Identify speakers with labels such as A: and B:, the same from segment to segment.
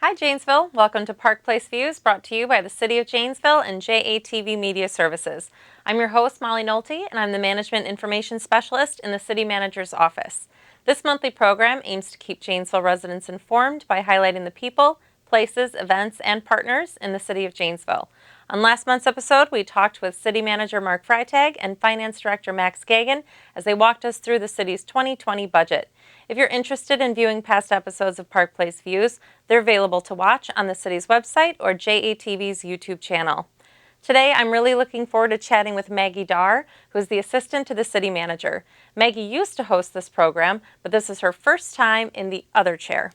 A: Hi Janesville, welcome to Park Place Views, brought to you by the City of Janesville and JATVMedia Services. I'm your host Molly Nolte, and I'm the Management Information Specialist in the City Manager's Office. This monthly program aims to keep Janesville residents informed by highlighting the people, places, events, and partners in the City of Janesville. On last month's episode, we talked with City Manager Mark Freitag and Finance Director Max Gagan as they walked us through the city's 2020 budget. If you're interested in viewing past episodes of Park Place Views, they're available to watch on the city's website or JATV's YouTube channel. Today, I'm really looking forward to chatting with Maggie Darr, who is the assistant to the city manager. Maggie used to host this program, but this is her first time in the other chair.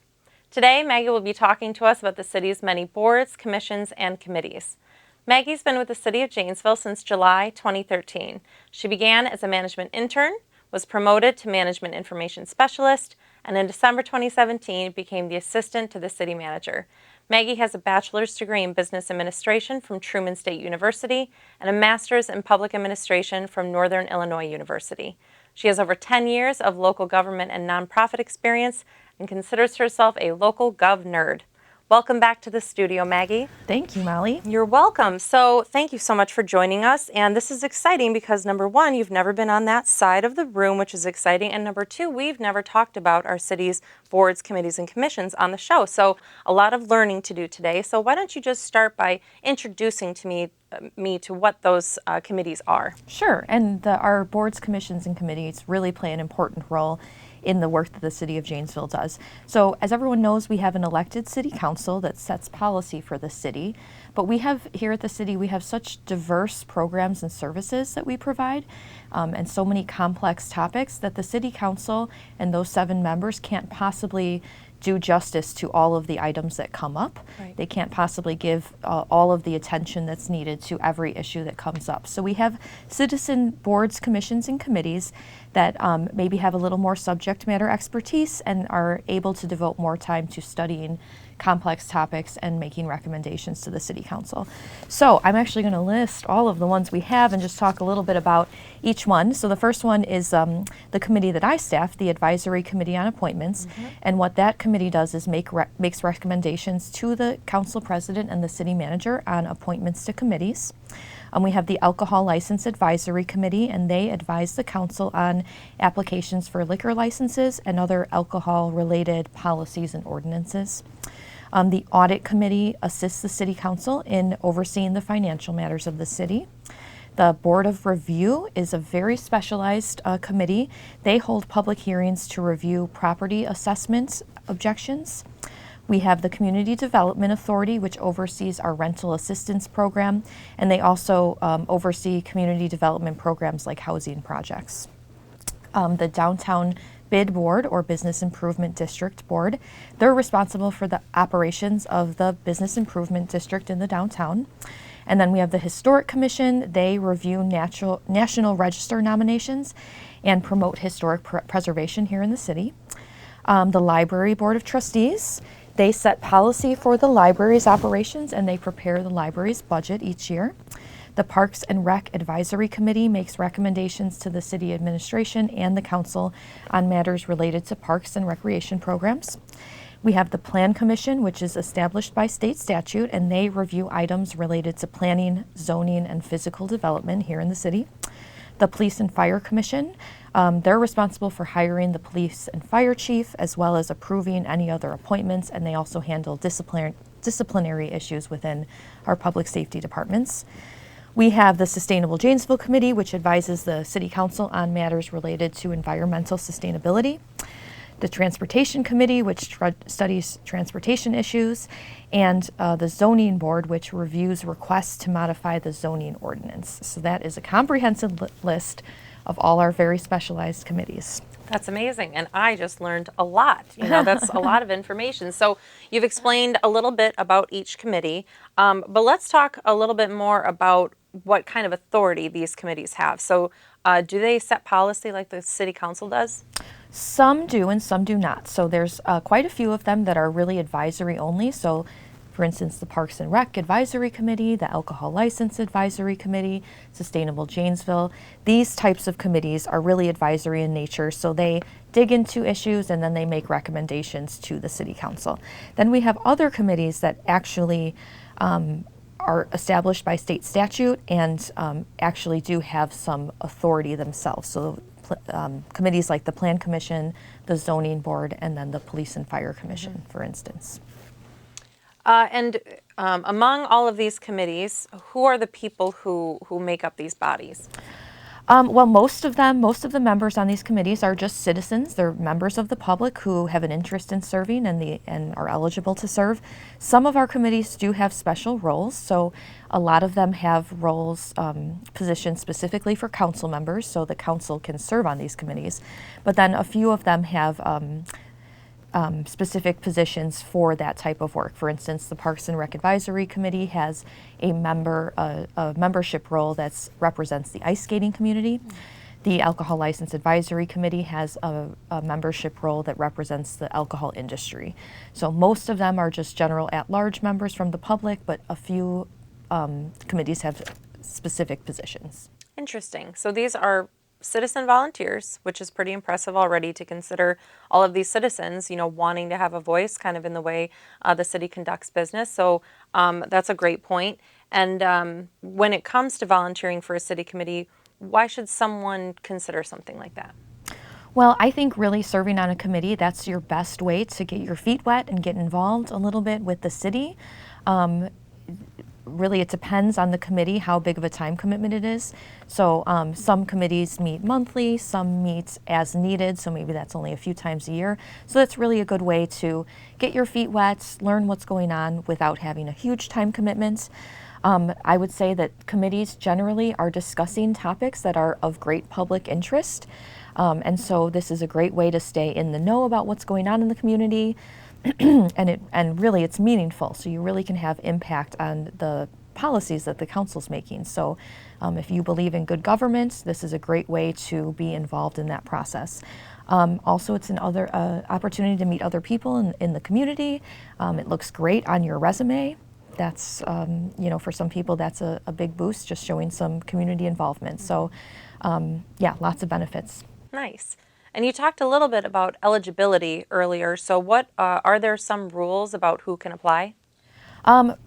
A: Today, Maggie will be talking to us about the city's many boards, commissions, and committees. Maggie's been with the City of Janesville since July 2013. She began as a management intern, was promoted to Management Information Specialist, and in December 2017 became the assistant to the city manager. Maggie has a bachelor's degree in business administration from Truman State University and a master's in public administration from Northern Illinois University. She has over 10 years of local government and nonprofit experience and considers herself a local gov nerd. Welcome back to the studio, Maggie.
B: Thank you, Molly.
A: You're welcome. So thank you so much for joining us. And this is exciting because number one, you've never been on that side of the room, which is exciting. And number two, we've never talked about our city's boards, committees, and commissions on the show. So a lot of learning to do today. So why don't you just start by introducing to me to what those committees are?
B: Sure. And our boards, commissions, and committees really play an important role in the work that the City of Janesville does. So as everyone knows, we have an elected city council that sets policy for the city, but we have here at the city, we have such diverse programs and services that we provide, and so many complex topics that the city council and those 7 members can't possibly do justice to all of the items that come up.
A: Right.
B: They can't possibly give all of the attention that's needed to every issue that comes up. So we have citizen boards, commissions, and committees that maybe have a little more subject matter expertise and are able to devote more time to studying complex topics and making recommendations to the City Council. So I'm actually going to list all of the ones we have and just talk a little bit about each one. So the first one is the committee that I staff, the Advisory Committee on Appointments. Mm-hmm. And what that committee does is makes recommendations to the Council President and the City Manager on appointments to committees. We have the Alcohol License Advisory Committee, and they advise the council on applications for liquor licenses and other alcohol-related policies and ordinances. The Audit Committee assists the City Council in overseeing the financial matters of the city. The Board of Review is a very specialized committee. They hold public hearings to review property assessment objections. We have the Community Development Authority, which oversees our rental assistance program, and they also oversee community development programs like housing projects. The Downtown Bid Board, or Business Improvement District Board, they're responsible for the operations of the Business Improvement District in the downtown. And then we have the Historic Commission. They review National Register nominations and promote historic preservation here in the city. The Library Board of Trustees, they set policy for the library's operations and they prepare the library's budget each year. The Parks and Rec Advisory Committee makes recommendations to the city administration and the council on matters related to parks and recreation programs. We have the Plan Commission, which is established by state statute, and they review items related to planning, zoning, and physical development here in the city. The Police and Fire Commission, they're responsible for hiring the police and fire chief, as well as approving any other appointments, and they also handle disciplinary issues within our public safety departments. We have the Sustainable Janesville Committee, which advises the City Council on matters related to environmental sustainability. The Transportation Committee, which studies transportation issues, and the Zoning Board, which reviews requests to modify the zoning ordinance. So that is a comprehensive list of all our very specialized committees.
A: That's amazing, and I just learned a lot. That's a lot of information. So you've explained a little bit about each committee, but let's talk a little bit more about what kind of authority these committees have. So do they set policy like the City Council does?
B: Some do and some do not. So there's quite a few of them that are really advisory only. So For instance, the Parks and Rec Advisory Committee, the Alcohol License Advisory Committee, Sustainable Janesville. These types of committees are really advisory in nature, so they dig into issues and then they make recommendations to the City Council. Then we have other committees that actually are established by state statute and actually do have some authority themselves. So committees like the Plan Commission, the Zoning Board, and then the Police and Fire Commission, for instance.
A: Among all of these committees, who are the people who make up these bodies?
B: Well, most of the members on these committees are just citizens. They're members of the public who have an interest in serving and are eligible to serve. Some of our committees do have special roles, so a lot of them have roles, positioned specifically for council members, so the council can serve on these committees. But then a few of them have specific positions for that type of work. For instance, the Parks and Rec Advisory Committee has a membership role that represents the ice skating community. The Alcohol License Advisory Committee has a membership role that represents the alcohol industry. So most of them are just general at-large members from the public, but a few committees have specific positions.
A: Interesting. So these are citizen volunteers, which is pretty impressive already to consider all of these citizens, wanting to have a voice kind of in the way the city conducts business. So that's a great point. And when it comes to volunteering for a city committee, why should someone consider something like that?
B: Well, I think really serving on a committee, that's your best way to get your feet wet and get involved a little bit with the city. Really, it depends on the committee how big of a time commitment it is. So some committees meet monthly, some meet as needed, so maybe that's only a few times a year. So that's really a good way to get your feet wet, learn what's going on without having a huge time commitment. I would say that committees generally are discussing topics that are of great public interest. And so this is a great way to stay in the know about what's going on in the community. and really it's meaningful, so you really can have impact on the policies that the council's making. So if you believe in good government, this is a great way to be involved in that process. Also, it's another opportunity to meet other people in the community. It looks great on your resume. That's, for some people that's a big boost, just showing some community involvement. So yeah, lots of benefits.
A: Nice. And you talked a little bit about eligibility earlier. So what are there some rules about who can apply?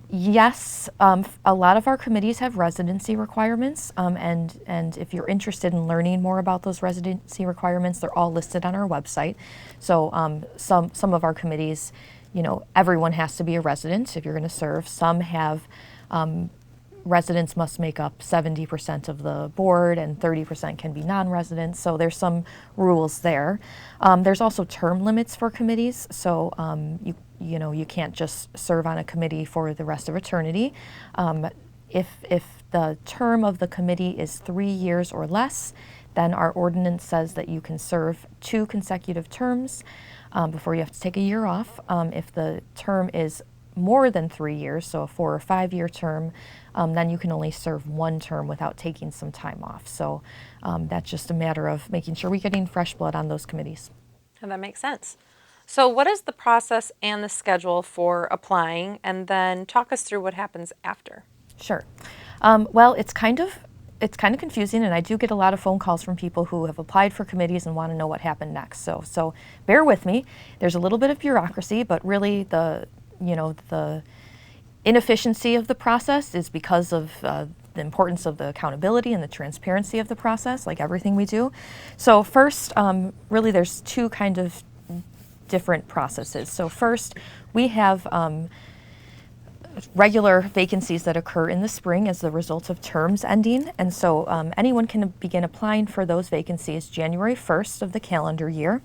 B: Yes, a lot of our committees have residency requirements, and if you're interested in learning more about those residency requirements, they're all listed on our website. So some of our committees, everyone has to be a resident if you're going to serve. Some have residents must make up 70% of the board and 30% can be non-residents, so there's some rules there. There's also term limits for committees, so you can't just serve on a committee for the rest of eternity. If the term of the committee is 3 years or less, then our ordinance says that you can serve 2 consecutive terms before you have to take a year off. If the term is more than 3 years, so a 4 or 5 year term, then you can only serve 1 term without taking some time off. So that's just a matter of making sure we're getting fresh blood on those committees.
A: And that makes sense. So what is the process and the schedule for applying? And then talk us through what happens after.
B: Sure. Well, it's kind of confusing, and I do get a lot of phone calls from people who have applied for committees and want to know what happened next. So bear with me. There's a little bit of bureaucracy, but really the inefficiency of the process is because of the importance of the accountability and the transparency of the process, like everything we do. So first, really there's 2 kind of different processes. So first, we have regular vacancies that occur in the spring as the result of terms ending, and so anyone can begin applying for those vacancies January 1st of the calendar year.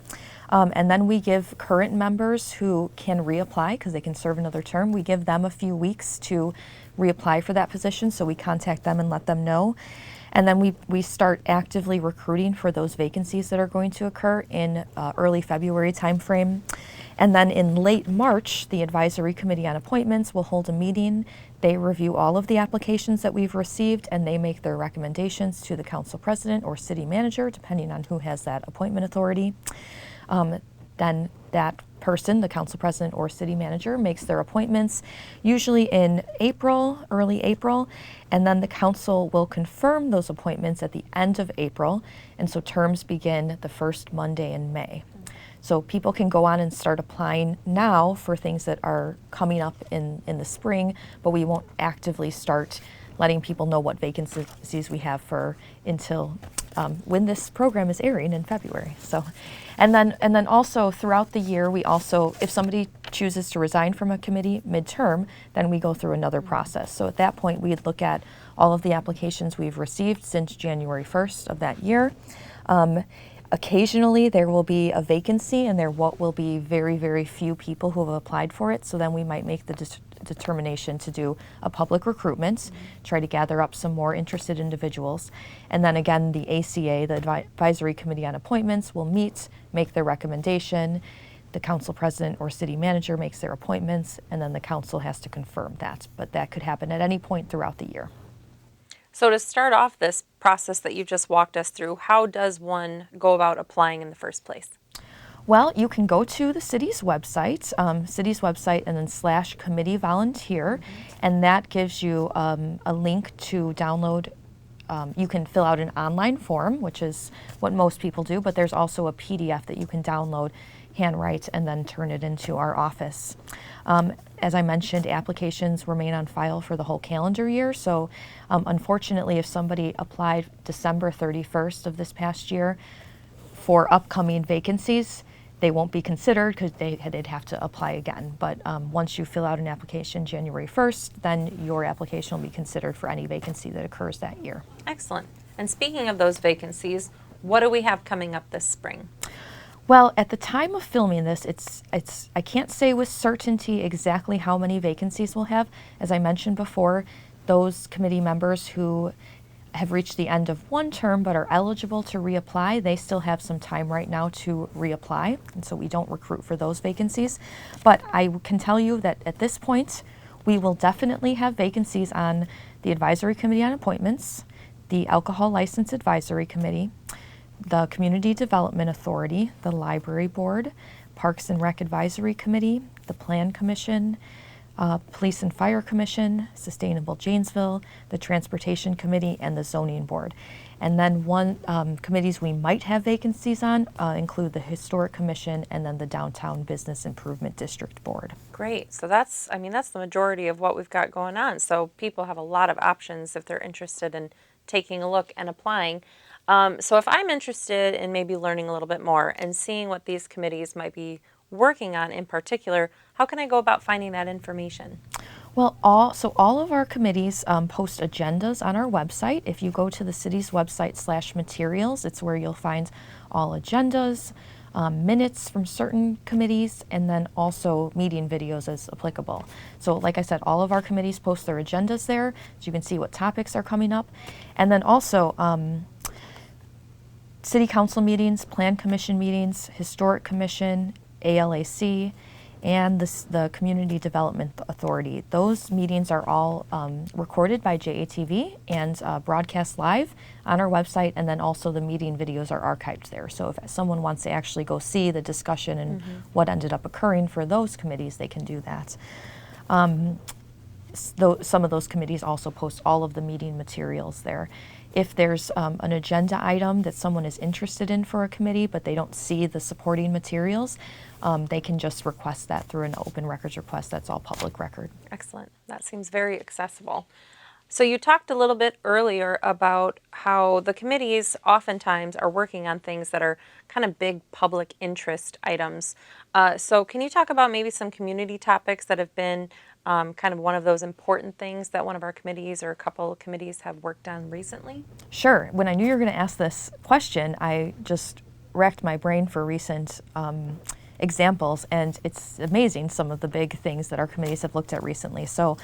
B: And then we give current members who can reapply because they can serve another term, we give them a few weeks to reapply for that position, so we contact them and let them know. And then we start actively recruiting for those vacancies that are going to occur in early February timeframe. And then in late March, the Advisory Committee on Appointments will hold a meeting. They review all of the applications that we've received, and they make their recommendations to the council president or city manager, depending on who has that appointment authority. Then that person, the council president or city manager, makes their appointments usually in April, early April, and then the council will confirm those appointments at the end of April, and so terms begin the first Monday in May. So people can go on and start applying now for things that are coming up in the spring, but we won't actively start letting people know what vacancies we have for until when this program is airing in February. So, and then also throughout the year, we also, if somebody chooses to resign from a committee midterm, then we go through another process. So at that point, we'd look at all of the applications we've received since January 1st of that year. Occasionally there will be a vacancy and there will be very, very few people who have applied for it. So then we might make the determination to do a public recruitment, try to gather up some more interested individuals. And then again, the ACA, the Advisory Committee on Appointments, will meet, make their recommendation. The council president or city manager makes their appointments, and then the council has to confirm that. But that could happen at any point throughout the year.
A: So to start off this process that you just walked us through, how does one go about applying in the first place?
B: Well, you can go to the city's website, and then /committee volunteer, and that gives you a link to download. You can fill out an online form, which is what most people do, but there's also a PDF that you can download, handwrite, and then turn it into our office. As I mentioned, applications remain on file for the whole calendar year, so unfortunately, if somebody applied December 31st of this past year for upcoming vacancies, they won't be considered because they'd have to apply again. But once you fill out an application January 1st, then your application will be considered for any vacancy that occurs that year.
A: Excellent. And speaking of those vacancies, what do we have coming up this spring?
B: Well, at the time of filming this, I can't say with certainty exactly how many vacancies we'll have. As I mentioned before, those committee members who have reached the end of one term but are eligible to reapply, they still have some time right now to reapply, and so we don't recruit for those vacancies. But I can tell you that at this point, we will definitely have vacancies on the Advisory Committee on Appointments, the Alcohol License Advisory Committee, the Community Development Authority, the Library Board, Parks and Rec Advisory Committee, the Plan Commission, Police and Fire Commission, Sustainable Janesville, the Transportation Committee, and the Zoning Board. And then committees we might have vacancies on include the Historic Commission and then the Downtown Business Improvement District Board.
A: Great. So that's the majority of what we've got going on. So people have a lot of options if they're interested in taking a look and applying. So if I'm interested in maybe learning a little bit more and seeing what these committees might be working on in particular, how can I go about finding that information?
B: Well, all of our committees post agendas on our website. If you go to the city's website /materials, it's where you'll find all agendas, minutes from certain committees, and then also meeting videos as applicable. So like I said, all of our committees post their agendas there, so you can see what topics are coming up. And then also City Council meetings, Plan Commission meetings, Historic Commission, ALAC, and the Community Development Authority. Those meetings are all recorded by JATV and broadcast live on our website, and then also the meeting videos are archived there. So if someone wants to actually go see the discussion and what ended up occurring for those committees, they can do that. Some of those committees also post all of the meeting materials there. If there's an agenda item that someone is interested in for a committee, but they don't see the supporting materials, they can just request that through an open records request. That's all public record.
A: Excellent. That seems very accessible. So you talked a little bit earlier about how the committees oftentimes are working on things that are kind of big public interest items. So can you talk about maybe some community topics that have been kind of one of those important things that one of our committees or a couple of committees have worked on recently?
B: Sure. When I knew you were going to ask this question, I just racked my brain for recent examples, and it's amazing some of the big things that our committees have looked at recently. So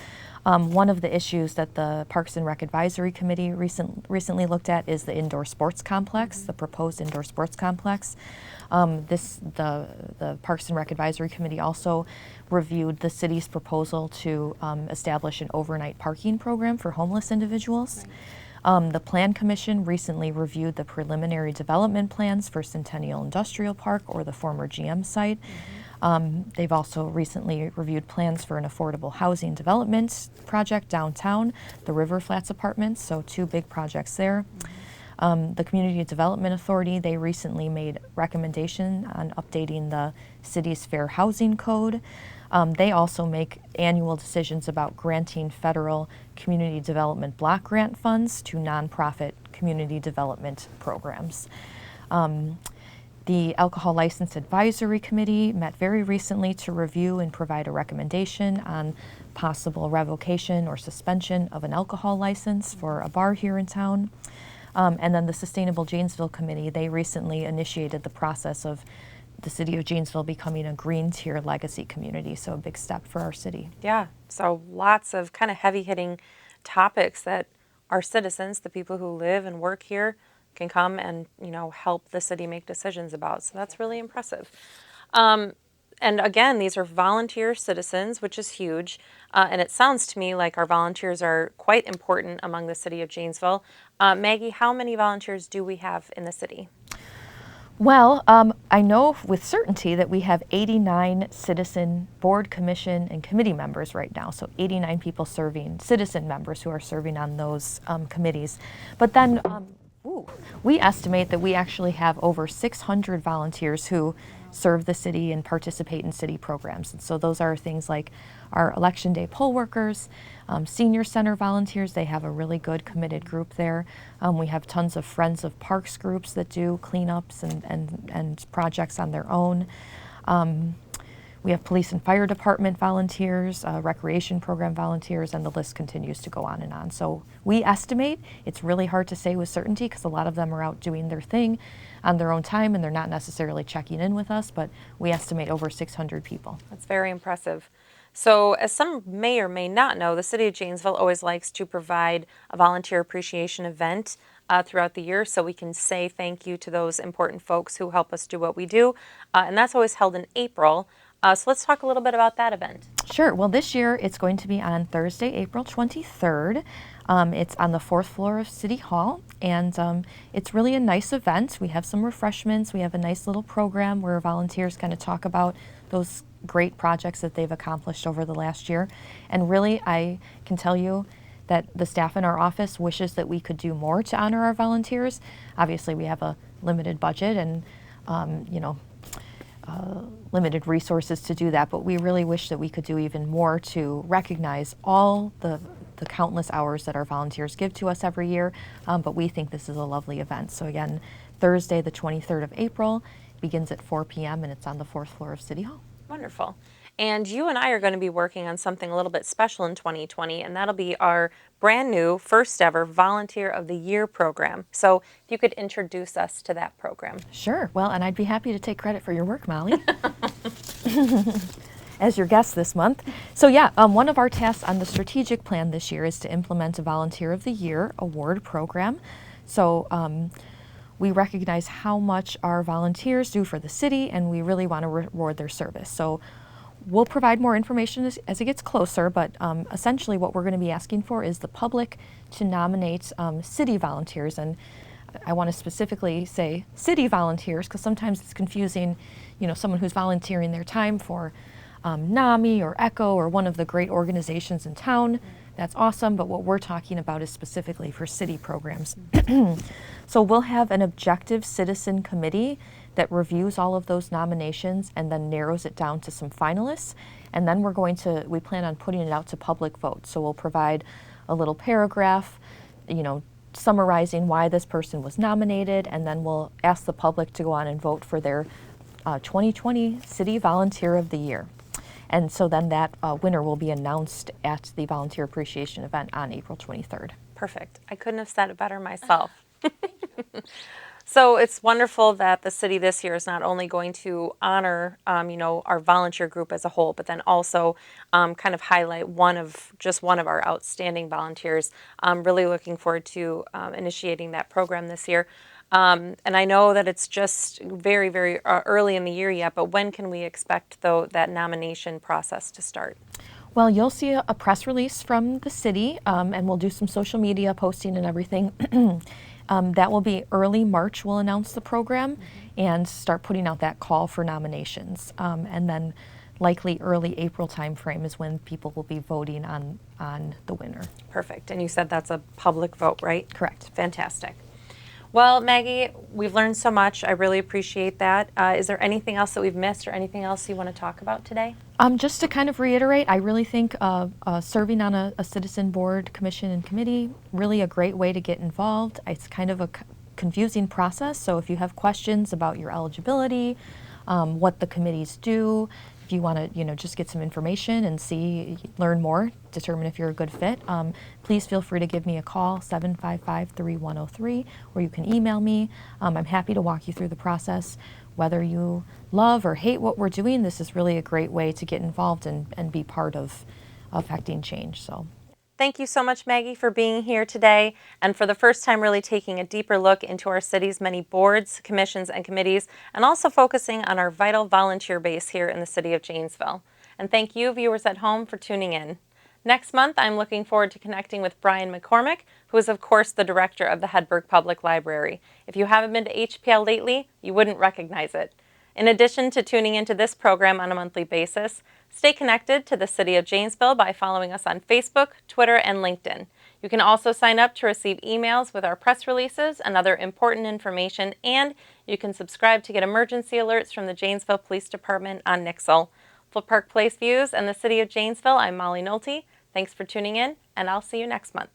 B: one of the issues that the Parks and Rec Advisory Committee recently looked at is the indoor sports complex, the proposed indoor sports complex. The Parks and Rec Advisory Committee also reviewed the city's proposal to establish an overnight parking program for homeless individuals. The Plan Commission recently reviewed the preliminary development plans for Centennial Industrial Park, or the former GM site. They've also recently reviewed plans for an affordable housing development project downtown, the River Flats Apartments, so 2 big projects there. The Community Development Authority, they recently made recommendation on updating the city's Fair Housing Code. They also make annual decisions about granting federal community development block grant funds to nonprofit community development programs. The Alcohol License Advisory Committee met very recently to review and provide a recommendation on possible revocation or suspension of an alcohol license for a bar here in town. And then the Sustainable Janesville Committee, they recently initiated the process of the city of Janesville becoming a green tier legacy community, so a big step for our city.
A: Yeah, so lots of kind of heavy-hitting topics that our citizens, the people who live and work here, can come and, help the city make decisions about. So that's really impressive. And again, these are volunteer citizens, which is huge. And it sounds to me like our volunteers are quite important among the city of Janesville. Maggie, how many volunteers do we have in the city?
B: Well, I know with certainty that we have 89 citizen board, commission, and committee members right now. So 89 people serving, citizen members who are serving on those committees. But then we estimate that we actually have over 600 volunteers who serve the city and participate in city programs. And so those are things like our election day poll workers, senior center volunteers. They have a really good committed group there. We have tons of Friends of Parks groups that do cleanups and projects on their own. We have police and fire department volunteers, recreation program volunteers, and the list continues to go on and on. So we estimate, it's really hard to say with certainty because a lot of them are out doing their thing on their own time and they're not necessarily checking in with us, but we estimate over 600 people.
A: That's very impressive. So as some may or may not know, the city of Janesville always likes to provide a volunteer appreciation event throughout the year so we can say thank you to those important folks who help us do what we do. And that's always held in April. So let's talk a little bit about that event.
B: Sure. Well, this year it's going to be on Thursday, April 23rd. It's on the 4th floor of City Hall, and it's really a nice event. We have some refreshments. We have a nice little program where volunteers kind of talk about those great projects that they've accomplished over the last year. And really, I can tell you that the staff in our office wishes that we could do more to honor our volunteers. Obviously, we have a limited budget and, limited resources to do that, but we really wish that we could do even more to recognize all the countless hours that our volunteers give to us every year, but we think this is a lovely event. So again, Thursday the 23rd of April begins at 4 p.m. and it's on the 4th floor of City Hall.
A: Wonderful. And you and I are going to be working on something a little bit special in 2020, and that'll be our brand new first ever Volunteer of the Year program. So if you could introduce us to that program.
B: Sure. Well, and I'd be happy to take credit for your work, Molly, as your guest this month. So yeah, one of our tasks on the strategic plan this year is to implement a Volunteer of the Year award program. So we recognize how much our volunteers do for the city, and we really want to reward their service. So we'll provide more information as it gets closer, but essentially what we're going to be asking for is the public to nominate city volunteers. And I want to specifically say city volunteers because sometimes it's confusing, someone who's volunteering their time for NAMI or ECHO or one of the great organizations in town. That's awesome, but what we're talking about is specifically for city programs. So we'll have an objective citizen committee that reviews all of those nominations and then narrows it down to some finalists. And then we plan on putting it out to public vote. So we'll provide a little paragraph, summarizing why this person was nominated, and then we'll ask the public to go on and vote for their 2020 City Volunteer of the Year. And so then that winner will be announced at the Volunteer Appreciation event on April 23rd.
A: Perfect. I couldn't have said it better myself. So it's wonderful that the city this year is not only going to honor, our volunteer group as a whole, but then also kind of highlight one of our outstanding volunteers. I'm really looking forward to initiating that program this year. And I know that it's just very, very early in the year yet, but when can we expect, though, that nomination process to start?
B: Well, you'll see a press release from the city, and we'll do some social media posting and everything. That will be early March. We'll announce the program and start putting out that call for nominations. And then likely early April timeframe is when people will be voting on the winner.
A: Perfect. And you said that's a public vote, right?
B: Correct.
A: Fantastic. Well, Maggie, we've learned so much. I really appreciate that. Is there anything else that we've missed or anything else you want to talk about today?
B: Just to kind of reiterate, I really think serving on a citizen board, commission, and committee, really a great way to get involved. It's kind of a confusing process, so if you have questions about your eligibility, what the committees do, if you want to, just get some information and learn more, determine if you're a good fit, please feel free to give me a call, 755-3103, or you can email me. I'm happy to walk you through the process. Whether you love or hate what we're doing, this is really a great way to get involved and be part of affecting change. So.
A: Thank you so much, Maggie, for being here today and for the first time really taking a deeper look into our city's many boards, commissions, and committees, and also focusing on our vital volunteer base here in the city of Janesville. And thank you, viewers at home, for tuning in. Next month, I'm looking forward to connecting with Brian McCormick, who is, of course, the director of the Hedberg Public Library. If you haven't been to HPL lately, you wouldn't recognize it. In addition to tuning into this program on a monthly basis, stay connected to the City of Janesville by following us on Facebook, Twitter, and LinkedIn. You can also sign up to receive emails with our press releases and other important information, and you can subscribe to get emergency alerts from the Janesville Police Department on Nixle. For Park Place Views and the City of Janesville, I'm Molly Nolte. Thanks for tuning in, and I'll see you next month.